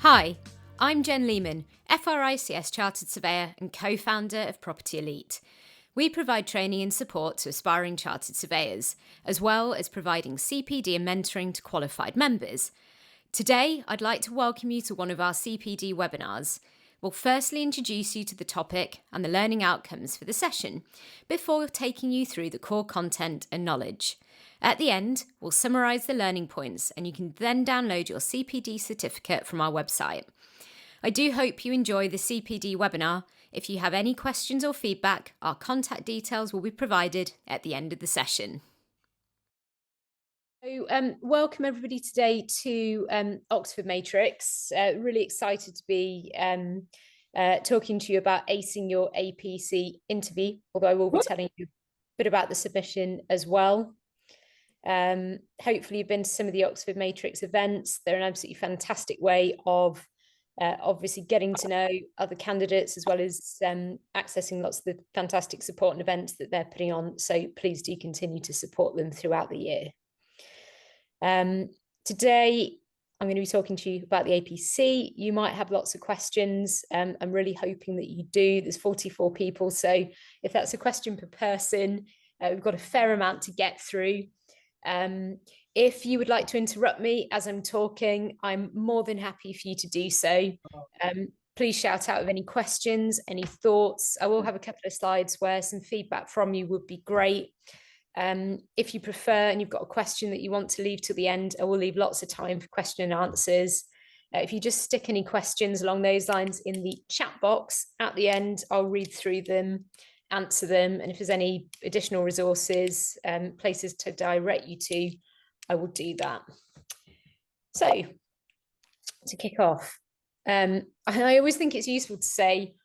Hi, I'm Jen Lemen, FRICS Chartered Surveyor and co-founder of Property Elite. We provide training and support to aspiring chartered surveyors, as well as providing CPD and mentoring to qualified members. Today, I'd like to welcome you to one of our CPD webinars. We'll firstly introduce you to the topic and the learning outcomes for the session, before taking you through the core content and knowledge. At the end, we'll summarise the learning points and you can then download your CPD certificate from our website. I do hope you enjoy the CPD webinar. If you have any questions or feedback, our contact details will be provided at the end of the session. So, welcome everybody today to Oxford Matrix. Really excited to be talking to you about acing your APC interview, although I will be telling you a bit about the submission as well. Hopefully you've been to some of the Oxford Matrix events. They're an absolutely fantastic way of obviously getting to know other candidates, as well as accessing lots of the fantastic support and events that they're putting on. So please do continue to support them throughout the year. Today, I'm going to be talking to you about the APC. You might have lots of questions. I'm really hoping that you do. There's 44 people. So if that's a question per person, we've got a fair amount to get through. If you would like to interrupt me as I'm talking, I'm more than happy for you to do so. Please shout out with any questions, any thoughts. I will have a couple of slides where some feedback from you would be great. If you prefer and you've got a question that you want to leave to the end, I will leave lots of time for question and answers. If you just stick any questions along those lines in the chat box at the end, I'll read through them, answer them, and if there's any additional resources, places to direct you to, I will do that. So, to kick off, I always think it's useful to say,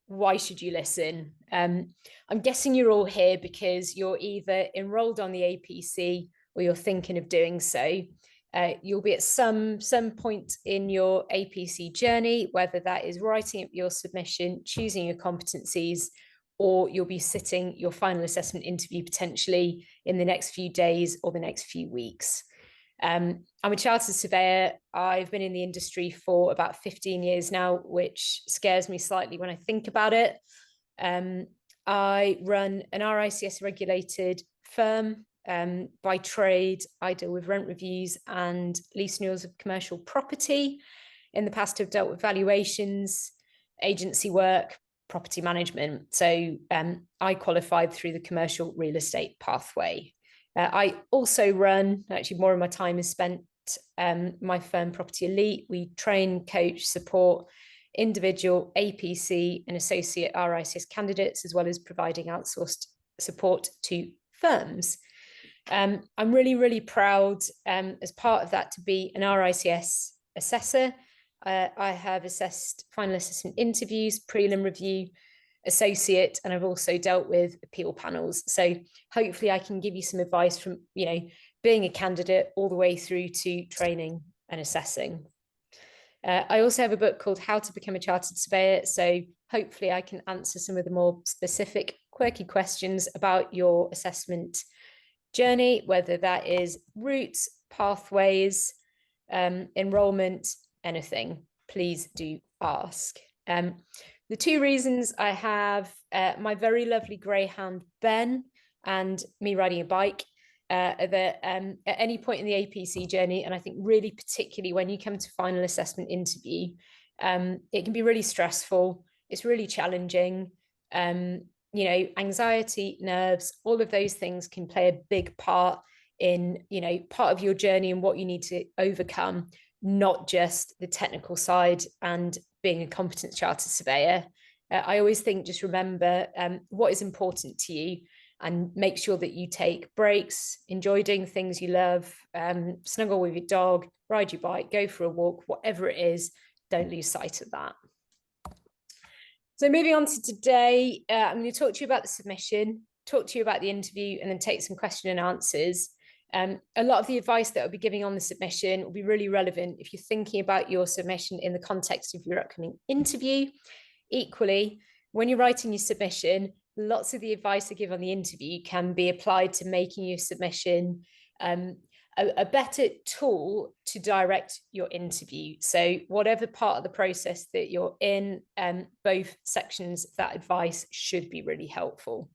why should you listen? I'm guessing you're all here because you're either enrolled on the APC or you're thinking of doing so. You'll be at some point in your APC journey, whether that is writing up your submission, choosing your competencies, or you'll be sitting your final assessment interview potentially in the next few days or the next few weeks. I'm a chartered surveyor. I've been in the industry for about 15 years now, which scares me slightly when I think about it. I run an RICS regulated firm. By trade, I deal with rent reviews and lease renewals of commercial property. In the past, I've dealt with valuations, agency work, property management. So I qualified through the commercial real estate pathway. I also run, actually more of my time is spent, my firm Property Elite. We train, coach, support individual APC and associate RICS candidates, as well as providing outsourced support to firms. I'm really, really proud as part of that to be an RICS assessor. I have assessed final assessment interviews, prelim review, associate, and I've also dealt with appeal panels. So hopefully I can give you some advice from, being a candidate all the way through to training and assessing. I also have a book called How to Become a Chartered Surveyor. So hopefully I can answer some of the more specific, quirky questions about your assessment journey, whether that is routes, pathways, enrollment, anything. Please do ask. The two reasons I have my very lovely greyhound Ben and me riding a bike are that at any point in the APC journey, and I think really particularly when you come to final assessment interview, it can be really stressful. It's really challenging. Anxiety, nerves, all of those things can play a big part in, part of your journey and what you need to overcome, not just the technical side and being a competent chartered surveyor. I always think, just remember what is important to you and make sure that you take breaks, enjoy doing things you love, snuggle with your dog, ride your bike, go for a walk, whatever it is, don't lose sight of that. So moving on to today, I'm going to talk to you about the submission, talk to you about the interview, and then take some question and answers. A lot of the advice that I'll be giving on the submission will be really relevant if you're thinking about your submission in the context of your upcoming interview. Equally, when you're writing your submission, lots of the advice I give on the interview can be applied to making your submission a better tool to direct your interview. So whatever part of the process that you're in, both sections of that advice should be really helpful.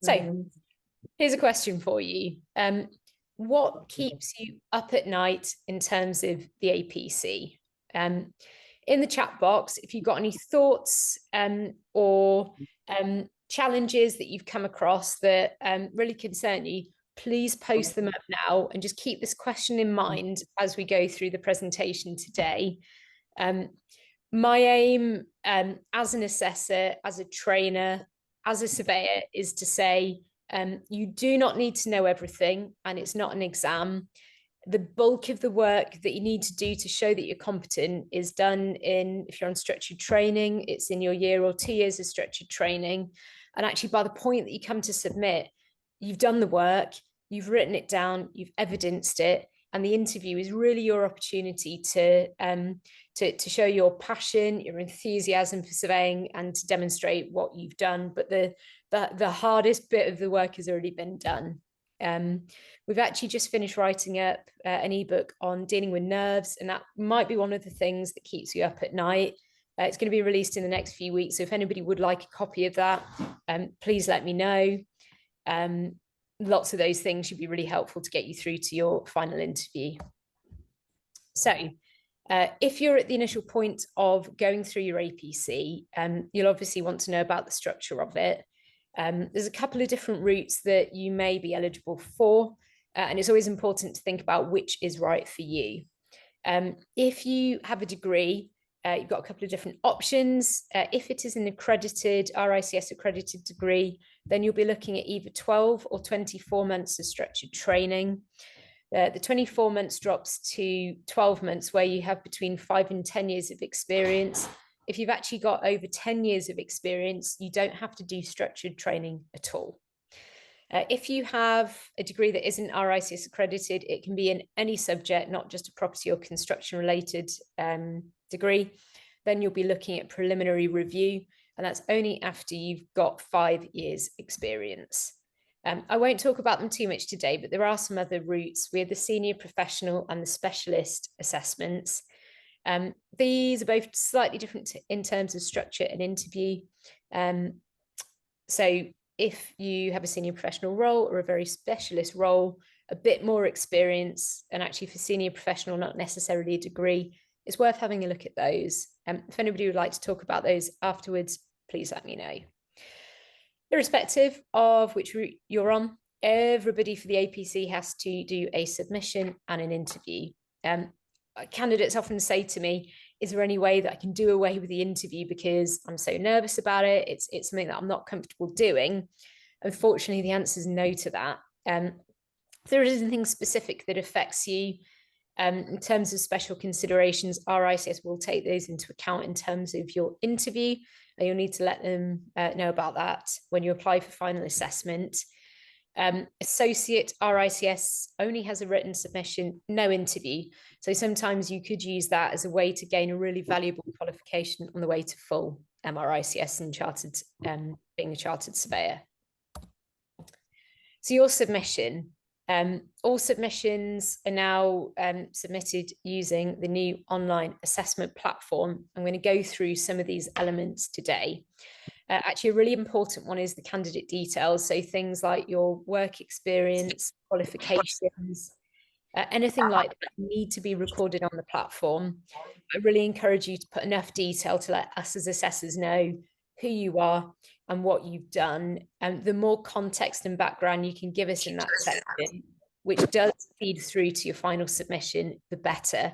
So here's a question for you. What keeps you up at night in terms of the APC? In the chat box, if you've got any thoughts or challenges that you've come across that really concern you, please post them up now and just keep this question in mind as we go through the presentation today. My aim as an assessor, as a trainer, as a surveyor is to say, you do not need to know everything, and it's not an exam. The bulk of the work that you need to do to show that you're competent is done in, if you're on structured training, it's in your year or 2 years of structured training. And actually, by the point that you come to submit, you've done the work, you've written it down, you've evidenced it, and the interview is really your opportunity to show your passion, your enthusiasm for surveying, and to demonstrate what you've done. But the hardest bit of the work has already been done. We've actually just finished writing up an ebook on dealing with nerves, and that might be one of the things that keeps you up at night. It's going to be released in the next few weeks, so if anybody would like a copy of that, please let me know. Lots of those things should be really helpful to get you through to your final interview. So if you're at the initial point of going through your APC, you'll obviously want to know about the structure of it. There's a couple of different routes that you may be eligible for, and it's always important to think about which is right for you. If you have a degree, you've got a couple of different options. If it is an accredited, RICS accredited degree, then you'll be looking at either 12 or 24 months of structured training. The 24 months drops to 12 months, where you have between 5 and 10 years of experience. If you've actually got over 10 years of experience, you don't have to do structured training at all. If you have a degree that isn't RICS accredited, it can be in any subject, not just a property or construction related degree, then you'll be looking at preliminary review, and that's only after you've got 5 years experience. I won't talk about them too much today, but there are some other routes. We have the senior professional and the specialist assessments. These are both slightly different in terms of structure and interview. So if you have a senior professional role or a very specialist role, a bit more experience, and actually for senior professional, not necessarily a degree, it's worth having a look at those. If anybody would like to talk about those afterwards, please let me know. Irrespective of which route you're on, everybody for the APC has to do a submission and an interview. Candidates often say to me, is there any way that I can do away with the interview because I'm so nervous about it? It's something that I'm not comfortable doing. Unfortunately, the answer is no to that. If there is anything specific that affects you, in terms of special considerations, RICS will take those into account in terms of your interview. And you'll need to let them know about that when you apply for final assessment. Associate RICS only has a written submission, no interview. So sometimes you could use that as a way to gain a really valuable qualification on the way to full MRICS and chartered, being a chartered surveyor. So your submission, all submissions are now submitted using the new online assessment platform. I'm going to go through some of these elements today. Actually, a really important one is the candidate details. So things like your work experience, qualifications, anything like that need to be recorded on the platform. I really encourage you to put enough detail to let us as assessors know who you are and what you've done. And the more context and background you can give us in that section, which does feed through to your final submission, the better.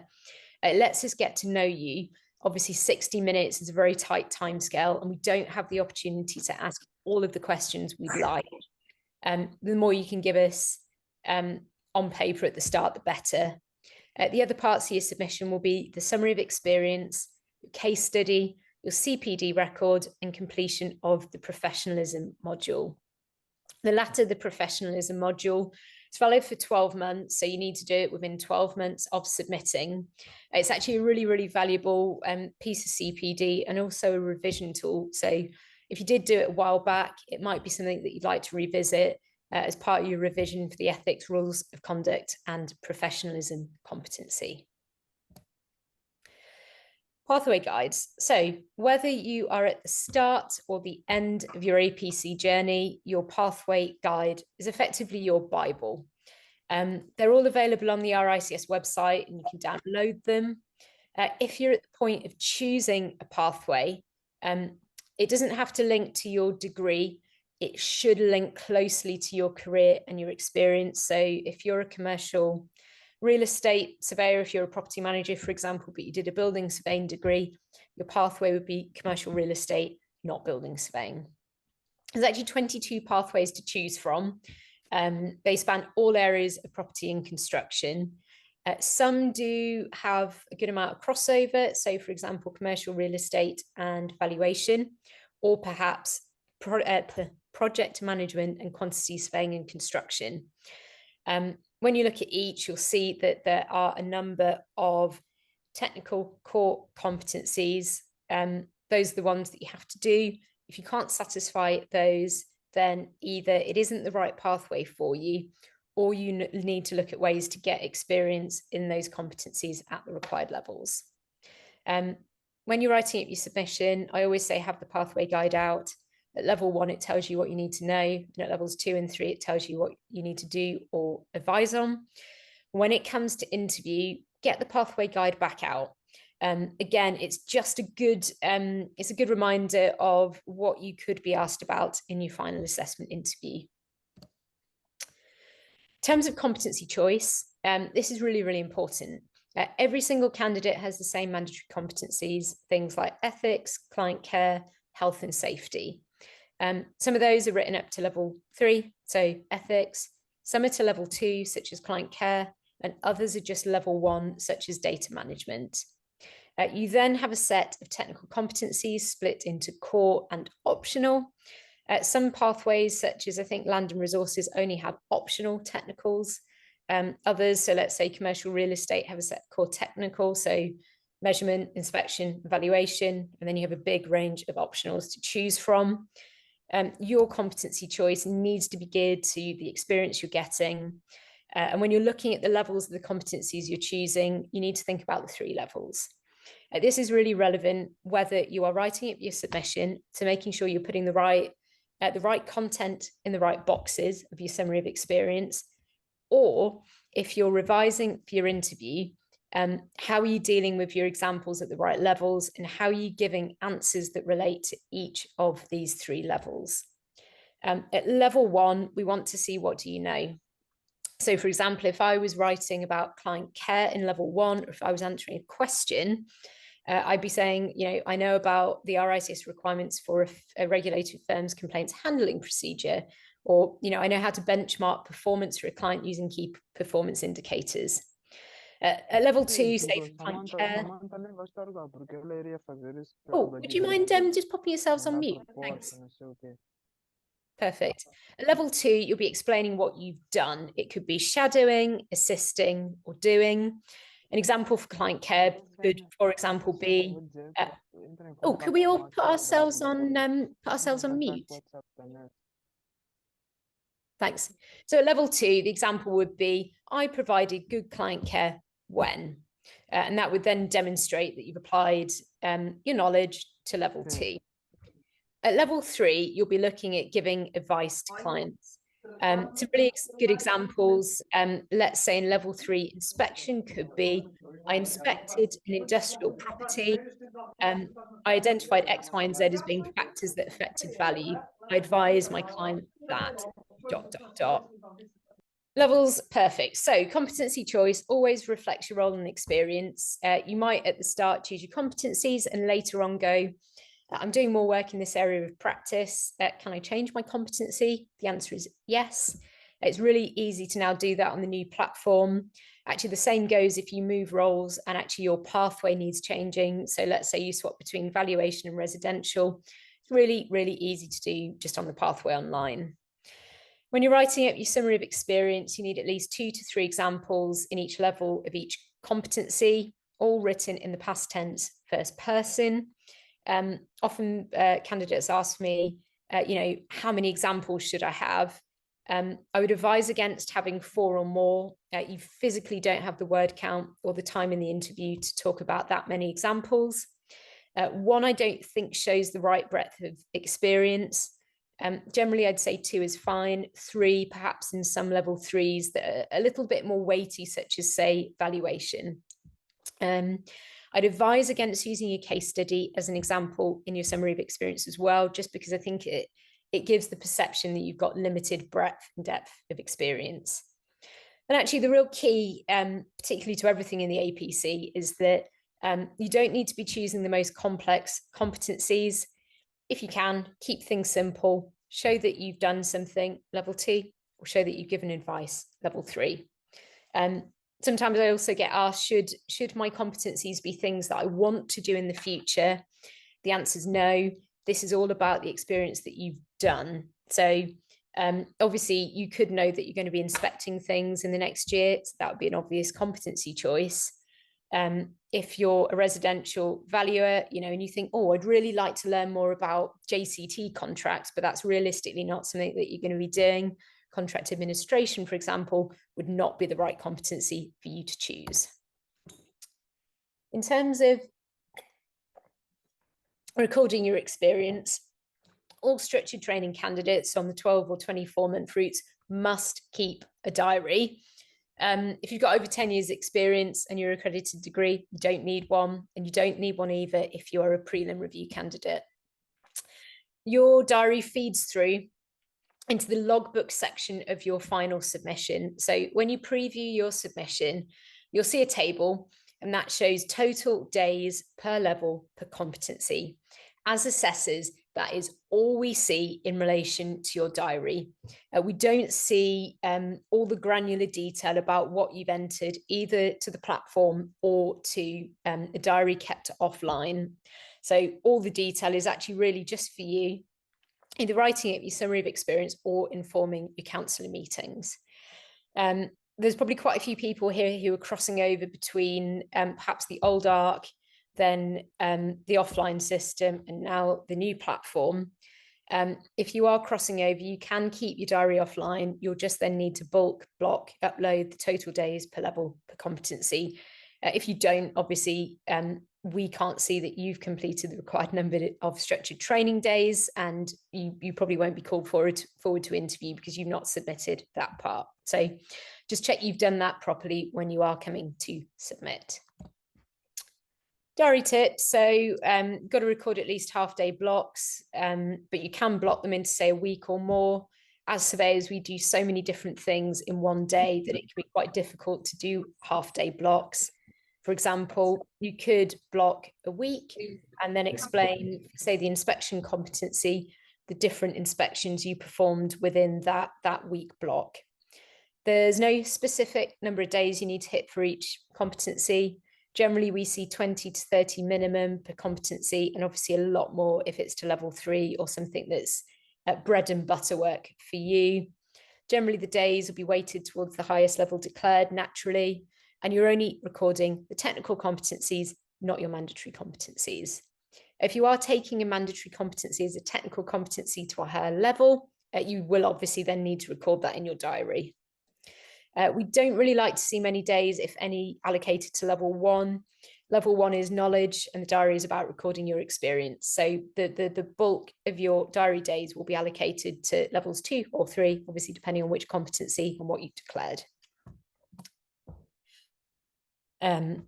It lets us get to know you. Obviously, 60 minutes is a very tight timescale, and we don't have the opportunity to ask all of the questions we'd like. The more you can give us on paper at the start, the better. The other parts of your submission will be the summary of experience, your case study, your CPD record, and completion of the professionalism module. The latter, the professionalism module, it's valid for 12 months, so you need to do it within 12 months of submitting. It's actually a really, really valuable piece of CPD and also a revision tool. So if you did do it a while back, it might be something that you'd like to revisit. as part of your revision for the ethics, rules of conduct and professionalism competency. Pathway guides. So whether you are at the start or the end of your APC journey, your pathway guide is effectively your Bible. They're all available on the RICS website and you can download them. If you're at the point of choosing a pathway, it doesn't have to link to your degree. It should link closely to your career and your experience. So if you're a commercial real estate surveyor, if you're a property manager, for example, but you did a building surveying degree, your pathway would be commercial real estate, not building surveying. There's actually 22 pathways to choose from. They span all areas of property and construction. Some do have a good amount of crossover. So for example, commercial real estate and valuation, or perhaps project management and quantity surveying and construction. When you look at each, you'll see that there are a number of technical core competencies. Those are the ones that you have to do. If you can't satisfy those, then either it isn't the right pathway for you, or you need to look at ways to get experience in those competencies at the required levels. When you're writing up your submission, I always say have the pathway guide out. At level 1, it tells you what you need to know. And at levels 2 and 3, it tells you what you need to do or advise on. When it comes to interview, get the pathway guide back out. Again, it's just a good reminder of what you could be asked about in your final assessment interview. In terms of competency choice, this is really, really important. Every single candidate has the same mandatory competencies, things like ethics, client care, health and safety. Some of those are written up to level 3, so ethics. Some are to level 2, such as client care, and others are just level 1, such as data management. You then have a set of technical competencies split into core and optional. Some pathways, such as I think land and resources, only have optional technicals. Others, so let's say commercial real estate, have a set of core technical, so measurement, inspection, evaluation, and then you have a big range of optionals to choose from. Your competency choice needs to be geared to the experience you're getting. And when you're looking at the levels of the competencies you're choosing, you need to think about the 3 levels. This is really relevant whether you are writing up your submission, to making sure you're putting the right content in the right boxes of your summary of experience, or if you're revising for your interview, how are you dealing with your examples at the right levels, and how are you giving answers that relate to each of these 3 levels? At level 1, we want to see, what do you know? So for example, if I was writing about client care in level 1, or if I was answering a question, I'd be saying, I know about the RICS requirements for a regulated firm's complaints handling procedure, or, I know how to benchmark performance for a client using key performance indicators. At level 2, say for client care. Oh, would you mind just popping yourselves on mute? Thanks. Perfect. At level 2, you'll be explaining what you've done. It could be shadowing, assisting, or doing. An example for client care could, for example, be. Oh, could we all put ourselves on mute? Thanks. So at level 2, the example would be, I provided good client care when, and that would then demonstrate that you've applied your knowledge to level 2. At level 3, you'll be looking at giving advice to clients. Some really good examples, let's say in level 3, inspection could be, I inspected an industrial property. I identified X, Y, and Z as being factors that affected value. I advise my client that, ... Levels, perfect. So competency choice always reflects your role and experience. You might at the start choose your competencies and later on go, I'm doing more work in this area of practice. Can I change my competency? The answer is yes. It's really easy to now do that on the new platform. Actually, the same goes if you move roles and actually your pathway needs changing. So let's say you swap between valuation and residential. It's really, really easy to do just on the pathway online. When you're writing up your summary of experience, you need at least 2 to 3 examples in each level of each competency, all written in the past tense, first person. Often candidates ask me, how many examples should I have? I would advise against having 4 or more. You physically don't have the word count or the time in the interview to talk about that many examples. 1, I don't think shows the right breadth of experience. Generally, I'd say 2 is fine. 3, perhaps in some level 3s that are a little bit more weighty, such as, say, valuation. I'd advise against using a case study as an example in your summary of experience as well, just because I think it gives the perception that you've got limited breadth and depth of experience. And actually, the real key, particularly to everything in the APC, is that you don't need to be choosing the most complex competencies. If you can, keep things simple, show that you've done something, level 2, or show that you've given advice, level 3. Sometimes I also get asked, should my competencies be things that I want to do in the future? The answer is no. This is all about the experience that you've done. So obviously you could know that you're going to be inspecting things in the next year. So that would be an obvious competency choice. If you're a residential valuer, and you think, oh, I'd really like to learn more about JCT contracts, but that's realistically not something that you're going to be doing. Contract administration, for example, would not be the right competency for you to choose. In terms of recording your experience, all structured training candidates on the 12 or 24-month routes must keep a diary. If you've got over 10 years experience and you're accredited degree, you don't need one, and you don't need one either if you are a prelim review candidate. Your diary feeds through into the logbook section of your final submission. So when you preview your submission, you'll see a table, and that shows total days per level per competency. As assessors, that is all we see in relation to your diary. We don't see all the granular detail about what you've entered either to the platform or to a diary kept offline. So all the detail is actually really just for you, either writing up your summary of experience or informing your counsellor meetings. There's probably quite a few people here who are crossing over between perhaps the old ARC, then the offline system, and now the new platform. If you are crossing over, you can keep your diary offline. You'll just then need to bulk block upload the total days per level per competency. If you don't, obviously, we can't see that you've completed the required number of structured training days, and you probably won't be called forward to interview because you've not submitted that part. So just check you've done that properly when you are coming to submit. Diary tips. So got to record at least half-day blocks, but you can block them into, say, a week or more. As surveyors, we do so many different things in one day that it can be quite difficult to do half-day blocks. For example, you could block a week and then explain, say, the inspection competency, the different inspections you performed within that week block. There's no specific number of days you need to hit for each competency. Generally, we see 20 to 30 minimum per competency, and obviously a lot more if it's to level 3 or something that's bread and butter work for you. Generally, the days will be weighted towards the highest level declared naturally, and you're only recording the technical competencies, not your mandatory competencies. If you are taking a mandatory competency as a technical competency to a higher level, you will obviously then need to record that in your diary. We don't really like to see many days, if any, allocated to level 1. Level 1 is knowledge, and the diary is about recording your experience. So the bulk of your diary days will be allocated to levels 2 or 3, obviously depending on which competency and what you've declared. And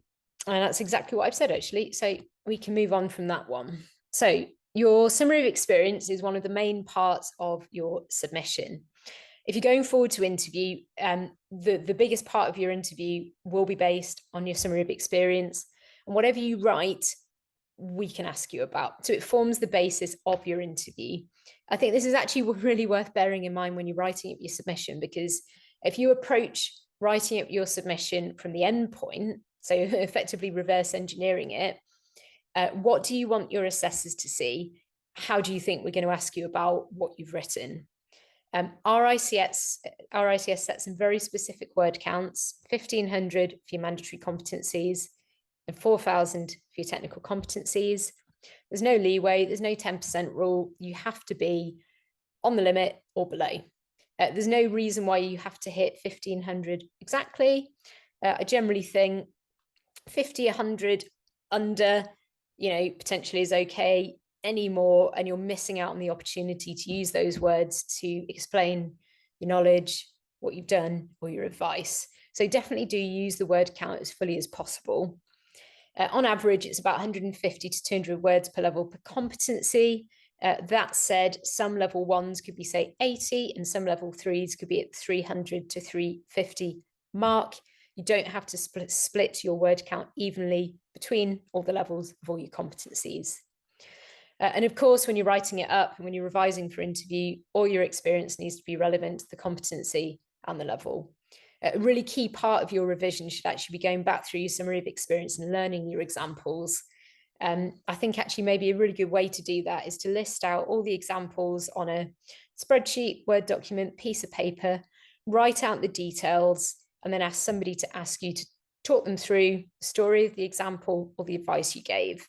that's exactly what I've said, actually. So we can move on from that one. So your summary of experience is one of the main parts of your submission. If you're going forward to interview, the biggest part of your interview will be based on your summary of experience. And whatever you write, we can ask you about. So it forms the basis of your interview. I think this is actually really worth bearing in mind when you're writing up your submission, because if you approach writing up your submission from the end point, so effectively reverse engineering it, what do you want your assessors to see? How do you think we're going to ask you about what you've written? RICS sets some very specific word counts, 1,500 for your mandatory competencies and 4,000 for your technical competencies. There's no leeway, there's no 10% rule. You have to be on the limit or below. There's no reason why you have to hit 1500 exactly. I generally think 50, 100 under, potentially is okay. Any more, and you're missing out on the opportunity to use those words to explain your knowledge, what you've done, or your advice. So definitely do use the word count as fully as possible. On average, it's about 150 to 200 words per level per competency. That said, some level 1s could be, say, 80, and some level 3s could be at 300 to 350 mark. You don't have to split your word count evenly between all the levels of all your competencies. And of course, when you're writing it up and when you're revising for interview, all your experience needs to be relevant to the competency and the level. A really key part of your revision should actually be going back through your summary of experience and learning your examples. I think actually maybe a really good way to do that is to list out all the examples on a spreadsheet, Word document, piece of paper, write out the details, and then ask somebody to ask you to talk them through the story of the example or the advice you gave.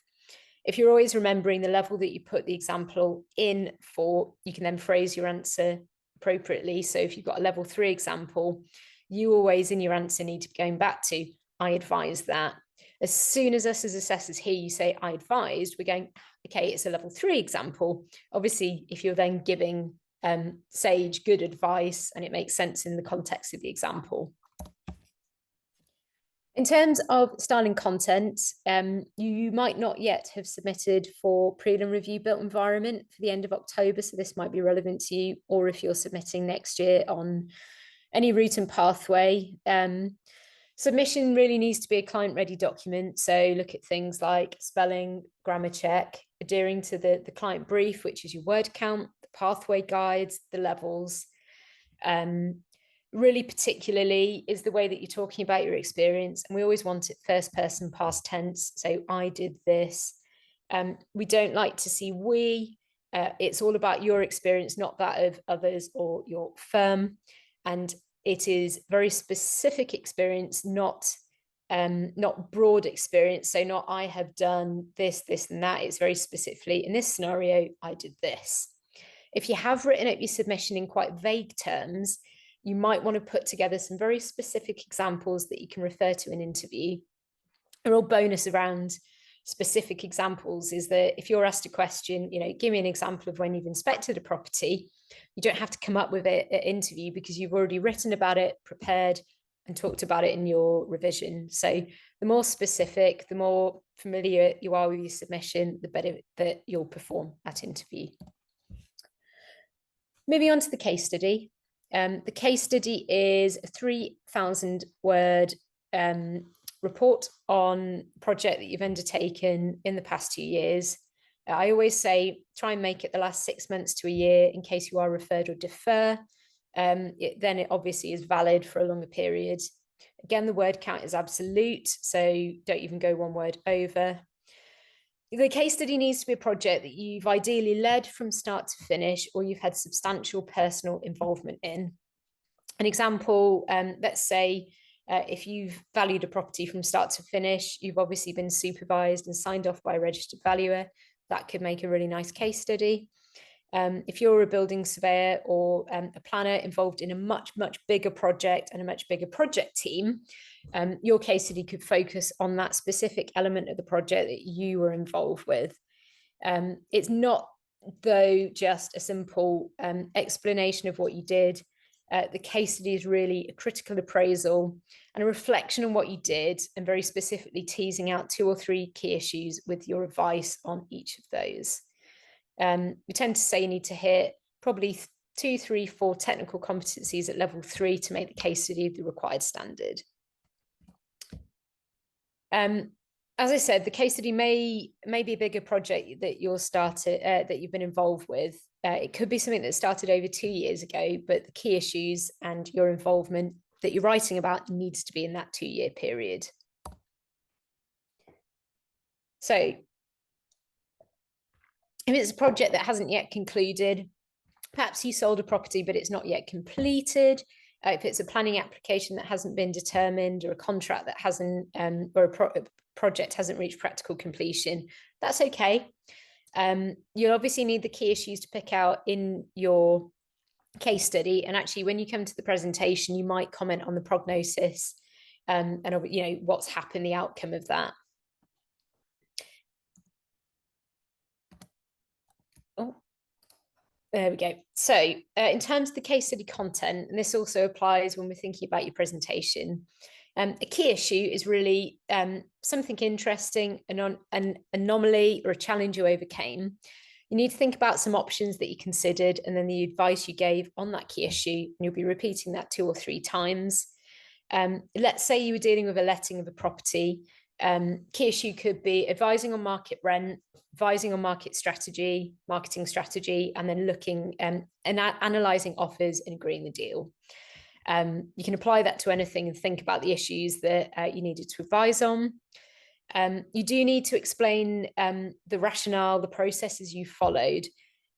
If you're always remembering the level that you put the example in for, you can then phrase your answer appropriately. So if you've got a level 3 example, you always in your answer need to be going back to, I advised that. As soon as us as assessors hear you say, I advised, we're going, okay, it's a level 3 example. Obviously, if you're then giving sage good advice and it makes sense in the context of the example. In terms of styling content, you might not yet have submitted for prelim review built environment for the end of October, so this might be relevant to you, or if you're submitting next year on any route and pathway. Submission really needs to be a client-ready document, so look at things like spelling, grammar check, adhering to the client brief, which is your word count, the pathway guides, the levels. Really particularly is the way that you're talking about your experience, and we always want it first person past tense, so I did this. We don't like to see we. It's all about your experience, not that of others or your firm, and it is very specific experience, not broad experience. So not I have done this, this and that. It's very specifically in this scenario, I did this. If you have written up your submission in quite vague terms, you might want to put together some very specific examples that you can refer to in interview. A real bonus around specific examples is that if you're asked a question, give me an example of when you've inspected a property, you don't have to come up with it at interview because you've already written about it, prepared, and talked about it in your revision. So the more specific, the more familiar you are with your submission, the better that you'll perform at interview. Moving on to the case study. The case study is a 3,000 word report on a project that you've undertaken in the past 2 years. I always say try and make it the last 6 months to a year in case you are referred or defer. Then it obviously is valid for a longer period. Again, the word count is absolute, so don't even go one word over. The case study needs to be a project that you've ideally led from start to finish, or you've had substantial personal involvement in. An example, let's say if you've valued a property from start to finish, you've obviously been supervised and signed off by a registered valuer. That could make a really nice case study. If you're a building surveyor or a planner involved in a much, much bigger project and a much bigger project team, your case study could focus on that specific element of the project that you were involved with. It's not, though, just a simple explanation of what you did. The case study is really a critical appraisal and a reflection on what you did, and very specifically teasing out 2 or 3 key issues with your advice on each of those. We tend to say you need to hit probably 2, 3, 4 technical competencies at level 3 to make the case study the required standard. As I said, the case study may be a bigger project that you've been involved with. It could be something that started over 2 years ago, but the key issues and your involvement that you're writing about needs to be in that 2-year period. So if it's a project that hasn't yet concluded, perhaps you sold a property but it's not yet completed. If it's a planning application that hasn't been determined, or a contract that hasn't, or a project hasn't reached practical completion, that's okay. You'll obviously need the key issues to pick out in your case study, and actually when you come to the presentation, you might comment on the prognosis and what's happened, the outcome of that. Oh, there we go. So in terms of the case study content, and this also applies when we're thinking about your presentation, a key issue is really something interesting, an anomaly or a challenge you overcame. You need to think about some options that you considered and then the advice you gave on that key issue, and you'll be repeating that 2 or 3 times. Let's say you were dealing with a letting of a property. Key issue could be advising on market rent, advising on marketing strategy, and then looking and analysing offers and agreeing the deal. You can apply that to anything and think about the issues that you needed to advise on. You do need to explain the rationale, the processes you followed,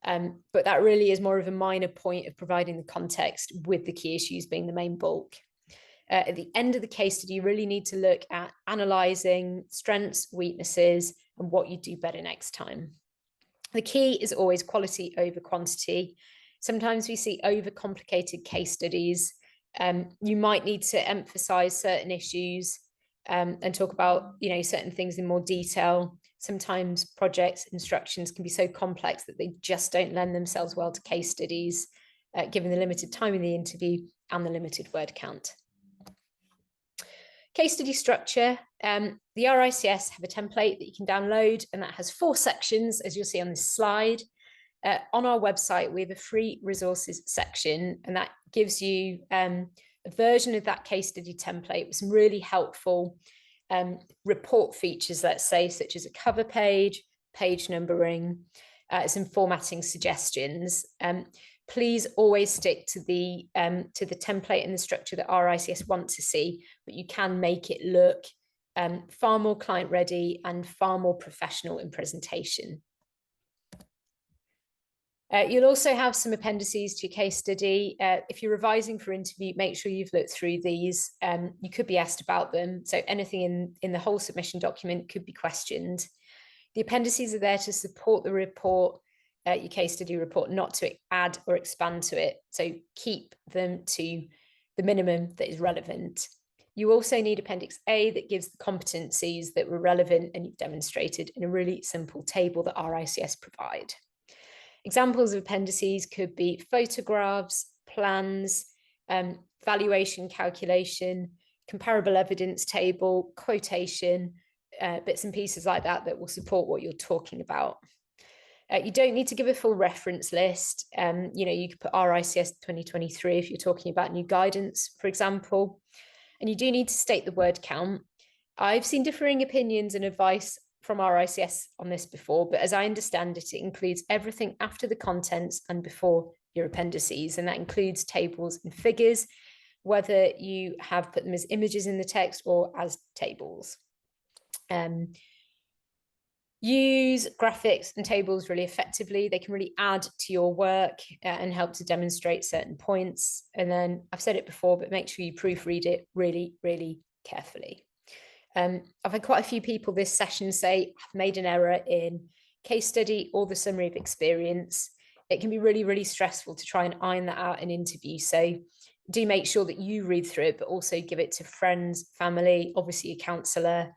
but that really is more of a minor point of providing the context, with the key issues being the main bulk. At the end of the case study, you really need to look at analysing strengths, weaknesses, and what you do better next time. The key is always quality over quantity. Sometimes we see overcomplicated case studies. You might need to emphasise certain issues and talk about certain things in more detail. Sometimes projects, instructions can be so complex that they just don't lend themselves well to case studies, given the limited time in the interview and the limited word count. Case study structure. The RICS have a template that you can download, and that has 4 sections, as you'll see on this slide. On our website, we have a free resources section, and that gives you a version of that case study template with some really helpful report features, let's say, such as a cover page, page numbering, some formatting suggestions. Please always stick to the template and the structure that RICS want to see, but you can make it look far more client ready and far more professional in presentation. You'll also have some appendices to your case study. If you're revising for interview, make sure you've looked through these. You could be asked about them, so anything in the whole submission document could be questioned. The appendices are there to support the report, your case study report, not to add or expand to it. So keep them to the minimum that is relevant. You also need Appendix A that gives the competencies that were relevant and you've demonstrated in a really simple table that RICS provide. Examples of appendices could be photographs, plans, valuation calculation, comparable evidence table, quotation, bits and pieces like that that will support what you're talking about. You don't need to give a full reference list. You could put RICS 2023 if you're talking about new guidance, for example. And you do need to state the word count. I've seen differing opinions and advice from RICS on this before, but as I understand it, it includes everything after the contents and before your appendices, and that includes tables and figures, whether you have put them as images in the text or as tables. Use graphics and tables really effectively. They can really add to your work and help to demonstrate certain points. And then I've said it before, but make sure you proofread it really, really carefully. I've had quite a few people this session say, I've made an error in case study or the summary of experience. It can be really, really stressful to try and iron that out in interview. So do make sure that you read through it, but also give it to friends, family, obviously a counsellor,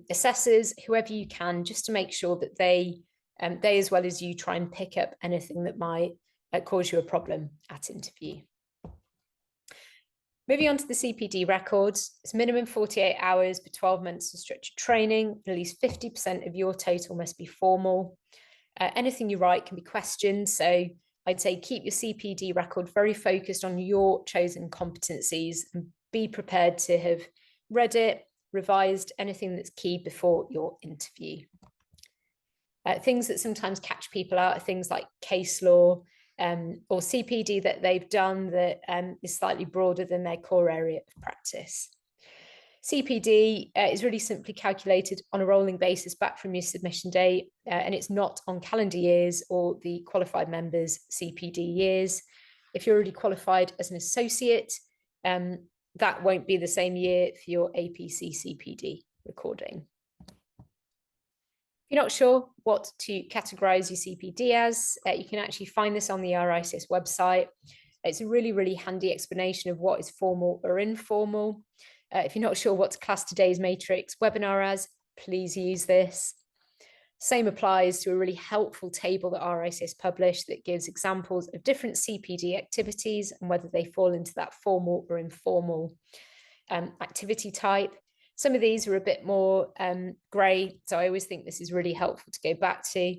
assessors, whoever you can, just to make sure that they as well as you try and pick up anything that might cause you a problem at interview. Moving on to the CPD records, it's minimum 48 hours for 12 months of structured training. At least 50% of your total must be formal. Anything you write can be questioned, so I'd say keep your CPD record very focused on your chosen competencies and be prepared to have read it, revised anything that's key before your interview. Things that sometimes catch people out are things like case law or CPD that they've done that is slightly broader than their core area of practice. CPD is really simply calculated on a rolling basis back from your submission date, and it's not on calendar years or the qualified members' CPD years. If you're already qualified as an associate, that won't be the same year for your APC CPD recording. If you're not sure what to categorize your CPD as, you can actually find this on the RICS website. It's a really, really handy explanation of what is formal or informal. If you're not sure what to class today's matrix webinar as, please use this. Same applies to a really helpful table that RICS published that gives examples of different CPD activities and whether they fall into that formal or informal activity type. Some of these are a bit more grey, so I always think this is really helpful to go back to.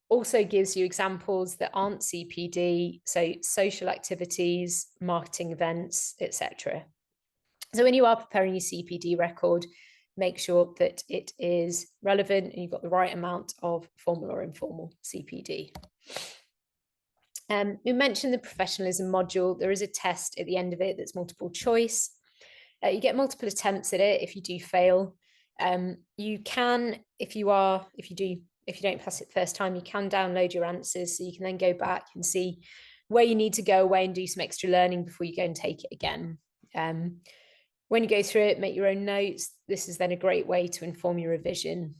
Also gives you examples that aren't CPD, so social activities, marketing events, etc. So when you are preparing your CPD record, make sure that it is relevant and you've got the right amount of formal or informal CPD. We mentioned the professionalism module. There is a test at the end of it that's multiple choice. You get multiple attempts at it. If you do fail, you can, if you don't pass it first time, you can download your answers, so you can then go back and see where you need to go away and do some extra learning before you go and take it again. When you go through it, make your own notes. This is then a great way to inform your revision.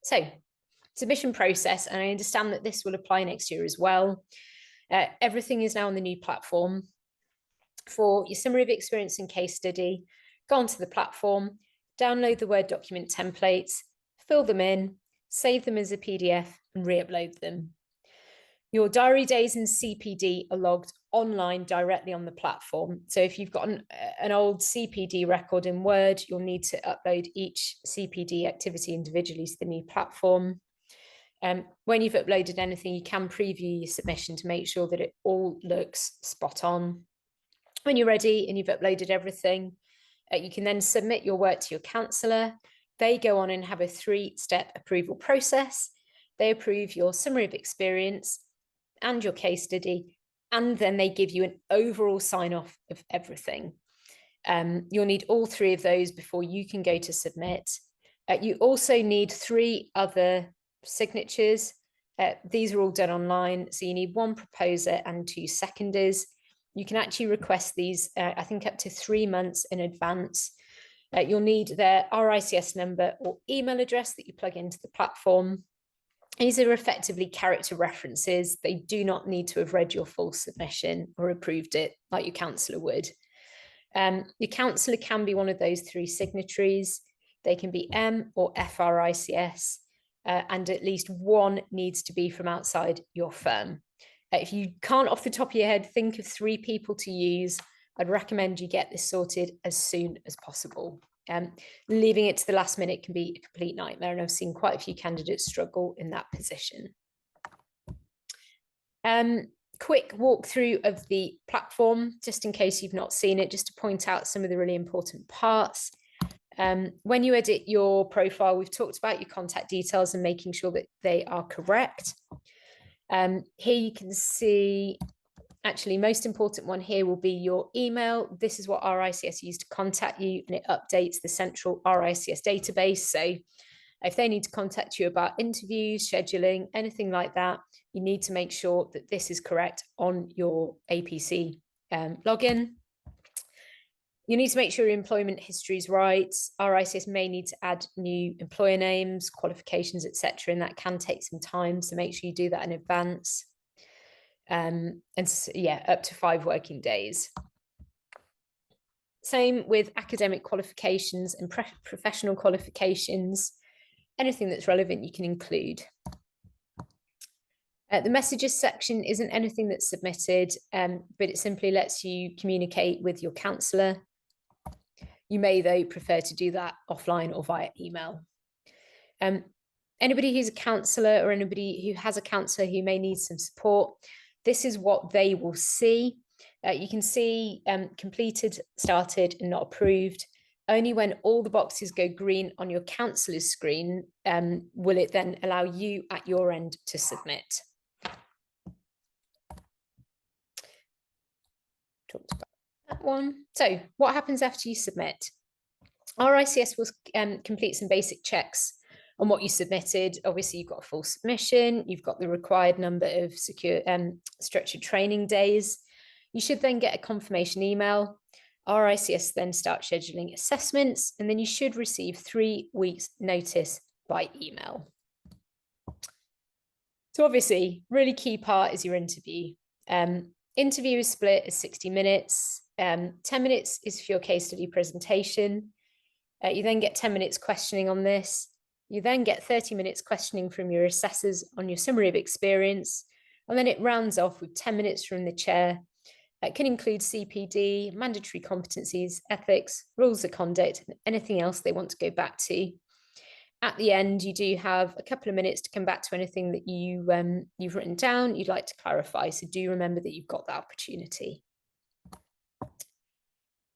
So, submission process, and I understand that this will apply next year as well. Everything is now on the new platform. For your summary of experience and case study, go onto the platform, download the Word document templates, fill them in, save them as a PDF and re-upload them. Your diary days and CPD are logged online directly on the platform. So if you've got an old CPD record in Word, you'll need to upload each CPD activity individually to the new platform. When you've uploaded anything, you can preview your submission to make sure that it all looks spot on. When you're ready and you've uploaded everything, you can then submit your work to your counsellor. They go on and have a 3-step approval process. They approve your summary of experience and your case study, and then they give you an overall sign-off of everything. You'll need all 3 of those before you can go to submit. You also need 3 other signatures. These are all done online, so you need 1 proposer and 2 seconders. You can actually request these, I think, up to 3 months in advance. You'll need their RICS number or email address that you plug into the platform. These are effectively character references. They do not need to have read your full submission or approved it like your counsellor would. Your counsellor can be one of those 3 signatories. They can be M or FRICS, and at least 1 needs to be from outside your firm. If you can't off the top of your head think of 3 people to use, I'd recommend you get this sorted as soon as possible. Leaving it to the last minute can be a complete nightmare, and I've seen quite a few candidates struggle in that position. Quick walkthrough of the platform, just in case you've not seen it, just to point out some of the really important parts. When you edit your profile, we've talked about your contact details and making sure that they are correct. Here you can see, actually, most important one here will be your email. This is what RICS use to contact you, and it updates the central RICS database. So if they need to contact you about interviews, scheduling, anything like that, you need to make sure that this is correct on your APC login. You need to make sure your employment history is right. RICS may need to add new employer names, qualifications, etc., and that can take some time, so make sure you do that in advance. And yeah, up to 5 working days. Same with academic qualifications and professional qualifications. Anything that's relevant you can include. The messages section isn't anything that's submitted, but it simply lets you communicate with your counsellor. You may, though, prefer to do that offline or via email. Anybody who's a counsellor or anybody who has a counsellor who may need some support, this is what they will see. You can see completed, started, and not approved. Only when all the boxes go green on your counsellor's screen will it then allow you at your end to submit. Talked about that one. So what happens after you submit? RICS will complete some basic checks on what you submitted. Obviously, you've got a full submission, you've got the required number of secure structured training days. You should then get a confirmation email. RICS then start scheduling assessments, and then you should receive 3 weeks notice by email. So obviously, really key part is your interview. Interview is split as 60 minutes. 10 minutes is for your case study presentation. You then get 10 minutes questioning on this. You then get 30 minutes questioning from your assessors on your summary of experience. And then it rounds off with 10 minutes from the chair. It can include CPD, mandatory competencies, ethics, rules of conduct, and anything else they want to go back to. At the end, you do have a couple of minutes to come back to anything that you've written down, you'd like to clarify. So do remember that you've got that opportunity. In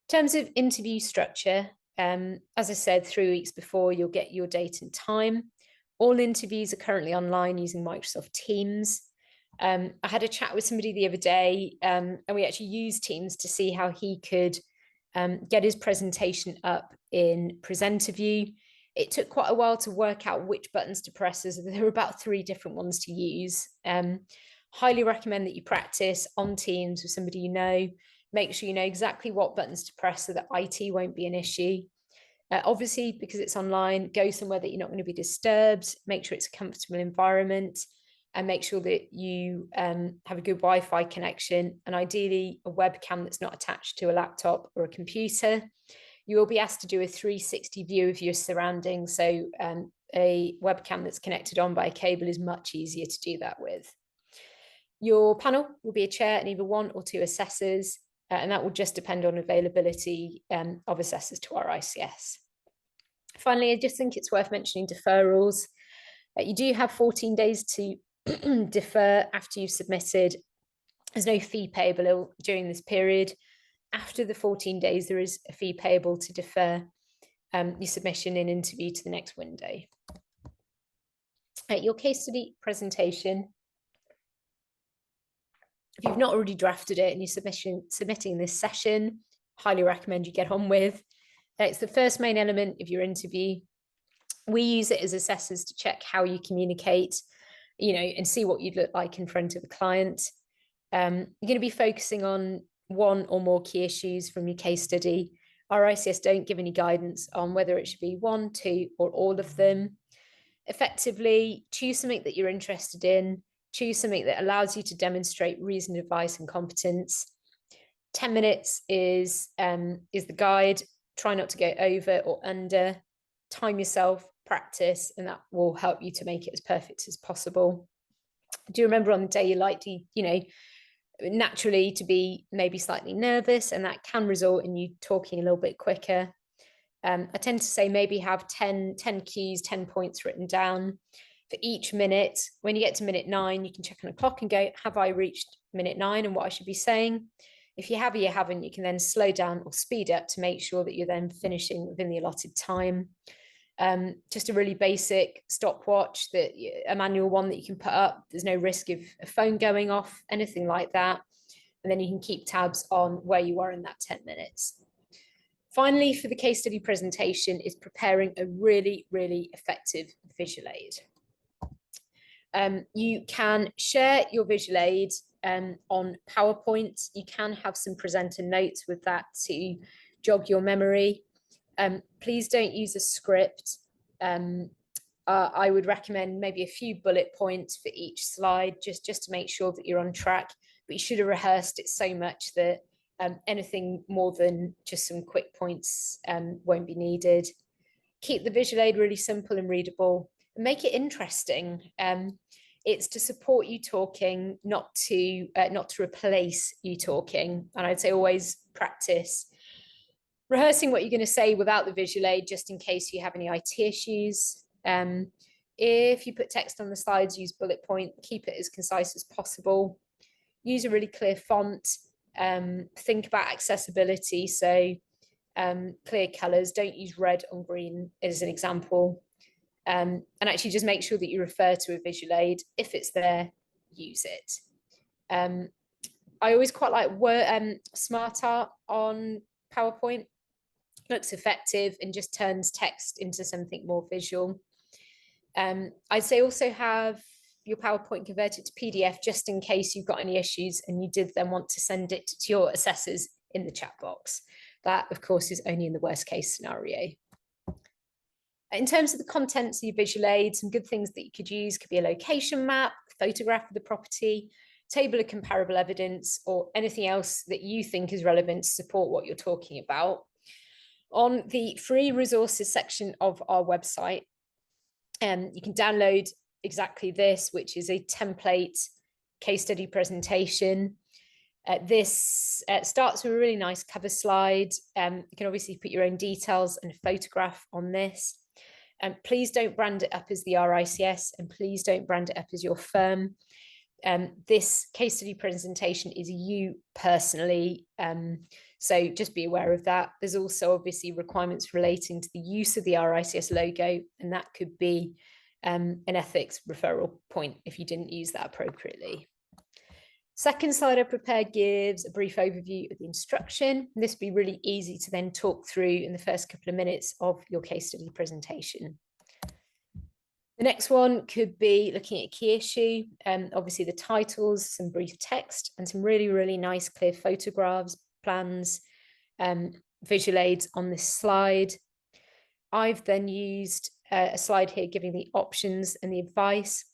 terms of interview structure, as I said, 3 weeks before, you'll get your date and time. All interviews are currently online using Microsoft Teams. I had a chat with somebody the other day, and we actually used Teams to see how he could get his presentation up in presenter view. It took quite a while to work out which buttons to press, as there were about 3 different ones to use. Highly recommend that you practice on Teams with somebody you know. Make sure you know exactly what buttons to press so that IT won't be an issue. Obviously, because it's online, go somewhere that you're not going to be disturbed. Make sure it's a comfortable environment, and make sure that you have a good Wi-Fi connection, and ideally a webcam that's not attached to a laptop or a computer. You will be asked to do a 360 view of your surroundings, so a webcam that's connected on by a cable is much easier to do that with. Your panel will be a chair and either 1 or 2 assessors, and that will just depend on availability of assessors to RICS. Finally, I just think it's worth mentioning deferrals. You do have 14 days to defer after you've submitted. There's no fee payable during this period. After the 14 days, there is a fee payable to defer your submission and interview to the next window. Your case study presentation, if you've not already drafted it and you're submitting this session, highly recommend you get on with. It's the first main element of your interview. We use it as assessors to check how you communicate, and see what you'd look like in front of a client. You're going to be focusing on 1 or more key issues from your case study. RICS don't give any guidance on whether it should be 1, 2, or all of them. Effectively, choose something that you're interested in. Choose something that allows you to demonstrate reasoned advice and competence. 10 minutes is the guide. Try not to go over or under. Time yourself, practice, and that will help you to make it as perfect as possible. Do remember on the day you're likely, naturally to be maybe slightly nervous, and that can result in you talking a little bit quicker. I tend to say maybe have 10 keys, 10 points written down for each minute. When you get to minute 9, you can check on the clock and go, have I reached minute 9 and what I should be saying? If you have or you haven't, you can then slow down or speed up to make sure that you're then finishing within the allotted time. Just a really basic stopwatch, a manual one that you can put up. There's no risk of a phone going off, anything like that. And then you can keep tabs on where you are in that 10 minutes. Finally, for the case study presentation is preparing a really, really effective visual aid. You can share your visual aid on PowerPoint. You can have some presenter notes with that to jog your memory. Please don't use a script. I would recommend maybe a few bullet points for each slide, just to make sure that you're on track. But you should have rehearsed it so much that anything more than just some quick points won't be needed. Keep the visual aid really simple and readable, and make it interesting. It's to support you talking, not to replace you talking. And I'd say always practice rehearsing what you're going to say without the visual aid, just in case you have any IT issues. If you put text on the slides, use bullet point, keep it as concise as possible. Use a really clear font. Think about accessibility, so clear colours. Don't use red on green as an example. And actually just make sure that you refer to a visual aid. If it's there, use it. I always quite like smart art on PowerPoint. Looks effective and just turns text into something more visual. I'd say also have your PowerPoint converted to PDF, just in case you've got any issues and you did then want to send it to your assessors in the chat box. That, of course, is only in the worst case scenario. In terms of the contents of your visual aid, some good things that you could use could be a location map, photograph of the property, table of comparable evidence, or anything else that you think is relevant to support what you're talking about. On the free resources section of our website, you can download exactly this, which is a template case study presentation. This starts with a really nice cover slide. You can obviously put your own details and a photograph on this. Please don't brand it up as the RICS, and please don't brand it up as your firm. This case study presentation is you personally, so just be aware of that. There's also obviously requirements relating to the use of the RICS logo, and that could be an ethics referral point if you didn't use that appropriately. Second slide I prepared gives a brief overview of the instruction. This would be really easy to then talk through in the first couple of minutes of your case study presentation. The next one could be looking at a key issue, obviously the titles, some brief text, and some really, really nice clear photographs, plans, visual aids on this slide. I've then used a slide here giving the options and the advice.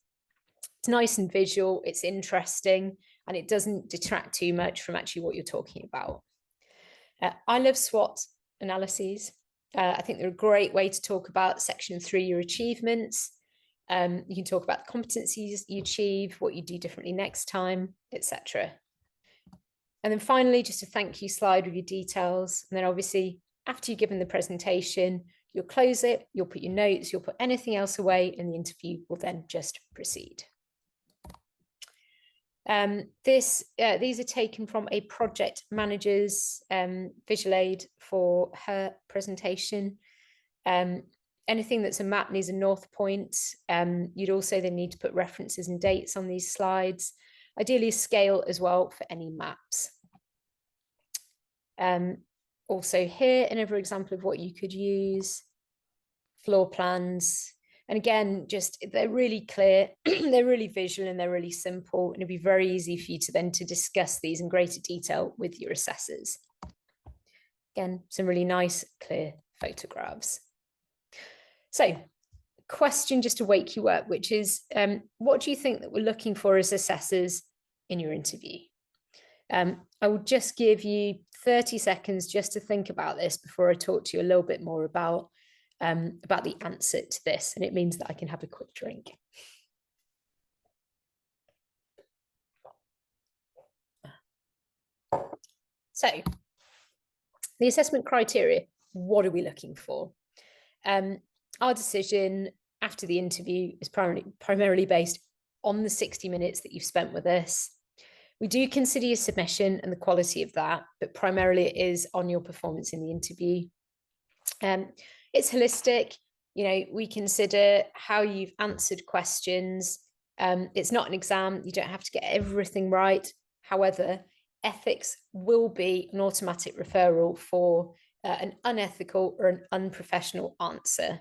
It's nice and visual, it's interesting, and it doesn't detract too much from actually what you're talking about. I love SWOT analyses. I think they're a great way to talk about section 3, your achievements. You can talk about the competencies you achieve, what you do differently next time, etc. And then finally, just a thank you slide with your details. And then obviously, after you've given the presentation, you'll close it, you'll put your notes, you'll put anything else away, and the interview will then just proceed. These are taken from a project manager's visual aid for her presentation. Anything that's a map needs a north point. You'd also then need to put references and dates on these slides, ideally scale as well for any maps. Also here, another example of what you could use, floor plans. And again, just they're really clear, they're really visual, and they're really simple. And it'd be very easy for you to then to discuss these in greater detail with your assessors. Again, some really nice, clear photographs. So, question just to wake you up, which is, what do you think that we're looking for as assessors in your interview? I will just give you 30 seconds just to think about this before I talk to you a little bit more about the answer to this, and it means that I can have a quick drink. So, the assessment criteria, what are we looking for? Our decision after the interview is primarily based on the 60 minutes that you've spent with us. We do consider your submission and the quality of that, but primarily it is on your performance in the interview. It's holistic. You know, we consider how you've answered questions. It's not an exam. You don't have to get everything right. However, ethics will be an automatic referral for an unethical or an unprofessional answer.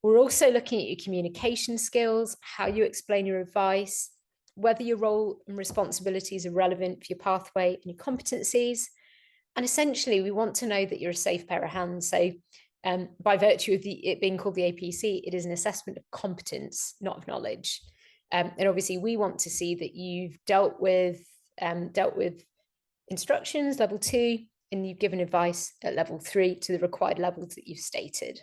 We're also looking at your communication skills, how you explain your advice, whether your role and responsibilities are relevant for your pathway and your competencies. And essentially, we want to know that you're a safe pair of hands. So by virtue of it being called the APC, it is an assessment of competence, not of knowledge. And obviously, we want to see that you've dealt with instructions, level 2, and you've given advice at level 3 to the required levels that you've stated.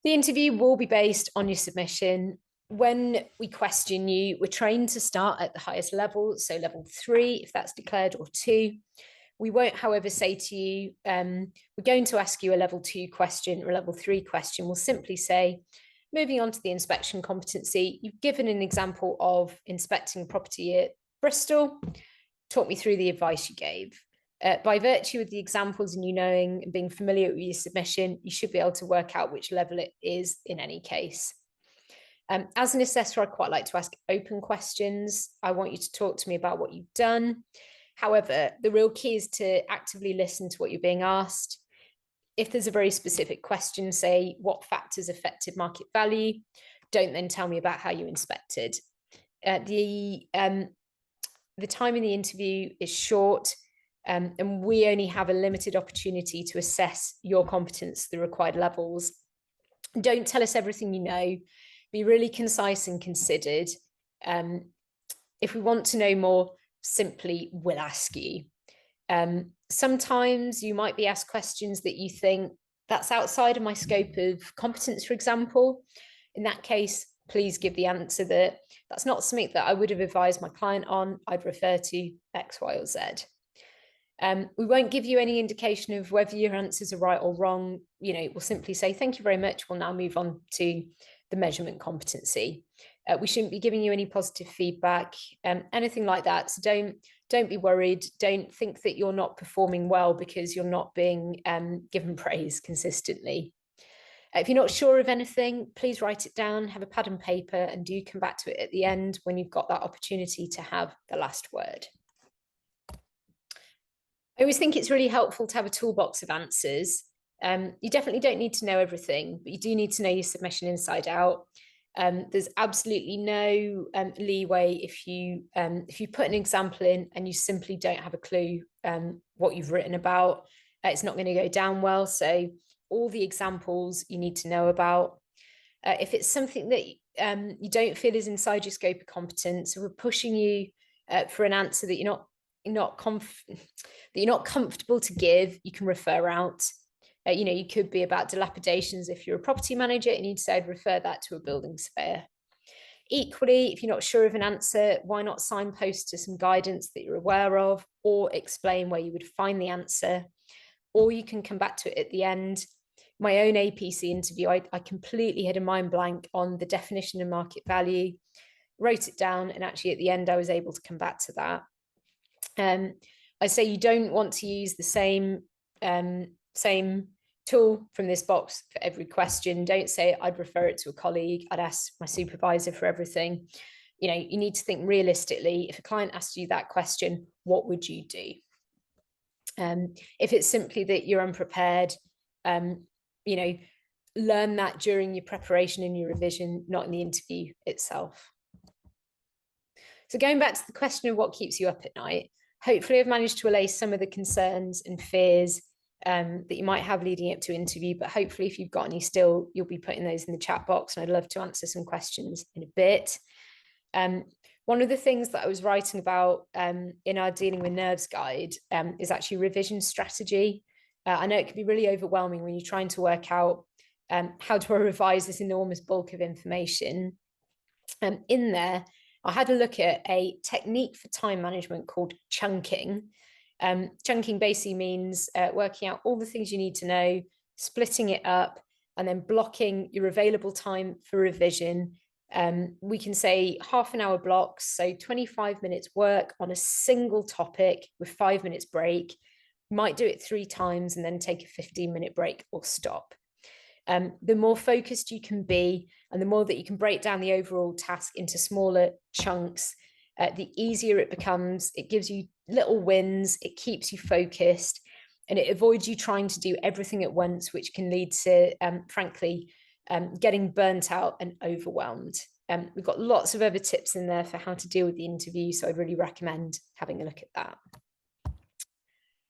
The interview will be based on your submission. When we question you, we're trained to start at the highest level, so level 3, if that's declared, or 2. We won't, however, say to you, we're going to ask you a level 2 question or a level 3 question. We'll simply say, moving on to the inspection competency, you've given an example of inspecting property at Bristol. Talk me through the advice you gave. By virtue of the examples and you knowing and being familiar with your submission, you should be able to work out which level it is in any case. As an assessor, I quite like to ask open questions. I want you to talk to me about what you've done. However, the real key is to actively listen to what you're being asked. If there's a very specific question, say, what factors affected market value, don't then tell me about how you inspected. The time in the interview is short. and we only have a limited opportunity to assess your competence to the required levels. Don't tell us everything you know. Be really concise and considered. If we want to know more, simply we'll ask you. Sometimes you might be asked questions that you think that's outside of my scope of competence, for example. In that case, please give the answer that that's not something that I would have advised my client on. I'd refer to X, Y, or Z. We won't give you any indication of whether your answers are right or wrong. We'll simply say, thank you very much. We'll now move on to the measurement competency. We shouldn't be giving you any positive feedback, anything like that. So don't be worried. Don't think that you're not performing well because you're not being given praise consistently. If you're not sure of anything, please write it down, have a pad and paper, and do come back to it at the end when you've got that opportunity to have the last word. I always think it's really helpful to have a toolbox of answers. You definitely don't need to know everything, but you do need to know your submission inside out. There's absolutely no leeway if you put an example in and you simply don't have a clue what you've written about. It's not going to go down well. So all the examples you need to know about. If it's something that you don't feel is inside your scope of competence, so we're pushing you for an answer that you're not comfortable to give, you can refer out. You could be about dilapidations. If you're a property manager, you need to say, I'd refer that to a building surveyor. Equally, if you're not sure of an answer, why not signpost to some guidance that you're aware of, or explain where you would find the answer, or you can come back to it at the end. My own APC interview, I completely had a mind blank on the definition of market value, wrote it down, and actually at the end, I was able to come back to that. I say you don't want to use the same tool from this box for every question. Don't say I'd refer it to a colleague, I'd ask my supervisor for everything. You need to think realistically. If a client asked you that question, what would you do? If it's simply that you're unprepared, learn that during your preparation and your revision, not in the interview itself. So going back to the question of what keeps you up at night, hopefully I've managed to allay some of the concerns and fears that you might have leading up to interview, but hopefully if you've got any still, you'll be putting those in the chat box, and I'd love to answer some questions in a bit. One of the things that I was writing about in our Dealing with Nerves guide is actually revision strategy. I know it can be really overwhelming when you're trying to work out how do I revise this enormous bulk of information. In there, I had a look at a technique for time management called chunking. Chunking basically means working out all the things you need to know, splitting it up, and then blocking your available time for revision. We can say half an hour blocks, so 25 minutes work on a single topic with 5 minutes break. You might do it 3 times and then take a 15-minute break or stop. The more focused you can be, and the more that you can break down the overall task into smaller chunks, the easier it becomes. It gives you little wins, it keeps you focused, and it avoids you trying to do everything at once, which can lead to, frankly, getting burnt out and overwhelmed. We've got lots of other tips in there for how to deal with the interview, so I'd really recommend having a look at that.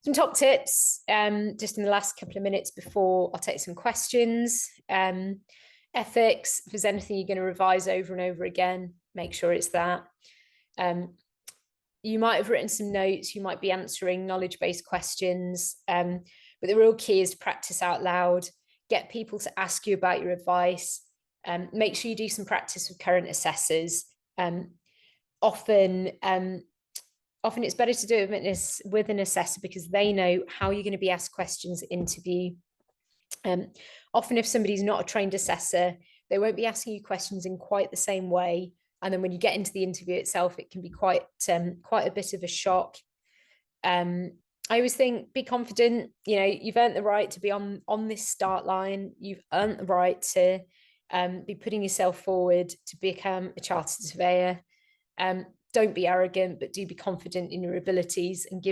Some top tips, just in the last couple of minutes before I'll take some questions. Ethics, if there's anything you're going to revise over and over again, make sure it's that. You might have written some notes, you might be answering knowledge-based questions, but the real key is to practice out loud, get people to ask you about your advice, make sure you do some practice with current assessors. Often it's better to do it with an assessor because they know how you're going to be asked questions at interview. Often if somebody's not a trained assessor, they won't be asking you questions in quite the same way. And then when you get into the interview itself, it can be quite a bit of a shock. I always think, be confident. You've earned the right to be on this start line. You've earned the right to be putting yourself forward to become a chartered surveyor. Don't be arrogant, but do be confident in your abilities, and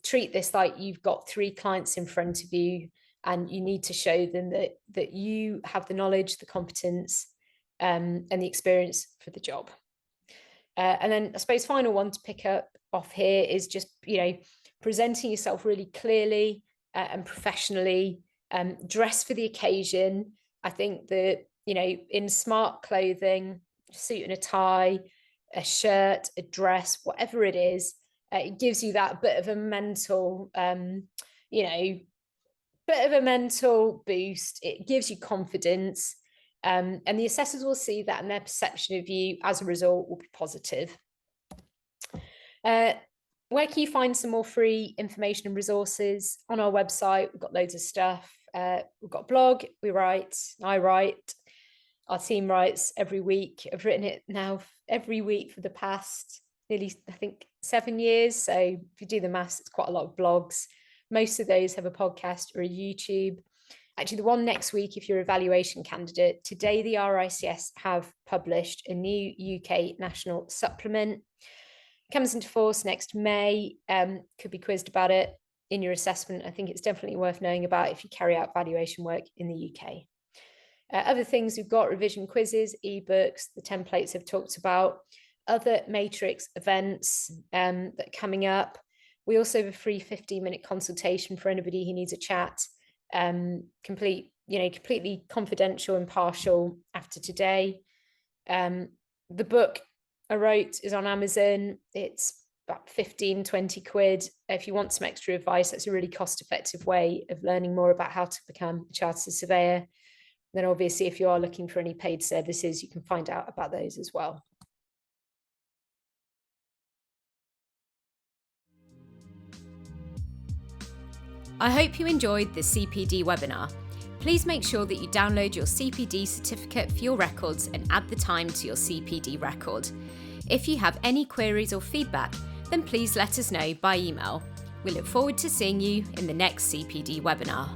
treat this like you've got 3 clients in front of you, and you need to show them that you have the knowledge, the competence, and the experience for the job. And then I suppose final one to pick up off here is just, presenting yourself really clearly and professionally, dress for the occasion. I think that, in smart clothing, suit and a tie, a shirt, a dress, whatever it is, it gives you that bit of a mental, boost. It gives you confidence. And the assessors will see that, and their perception of you as a result will be positive. Where can you find some more free information and resources? On our website, we've got loads of stuff. We've got a blog, we write, I write, our team writes every week. I've written it now every week for the past nearly, I think, 7 years. So if you do the maths, it's quite a lot of blogs. Most of those have a podcast or a YouTube. Actually, the one next week, if you're a valuation candidate, today the RICS have published a new UK national supplement. It comes into force next May. Could be quizzed about it in your assessment. I think it's definitely worth knowing about if you carry out valuation work in the UK. Other things, we've got revision quizzes, ebooks, the templates I've talked about, other matrix events that are coming up. We also have a free 15-minute consultation for anybody who needs a chat, completely confidential, impartial after today. The book I wrote is on Amazon. It's about 15, 20 quid. If you want some extra advice, that's a really cost-effective way of learning more about how to become a chartered surveyor. Then obviously, if you are looking for any paid services, you can find out about those as well. I hope you enjoyed the CPD webinar. Please make sure that you download your CPD certificate for your records and add the time to your CPD record. If you have any queries or feedback, then please let us know by email. We look forward to seeing you in the next CPD webinar.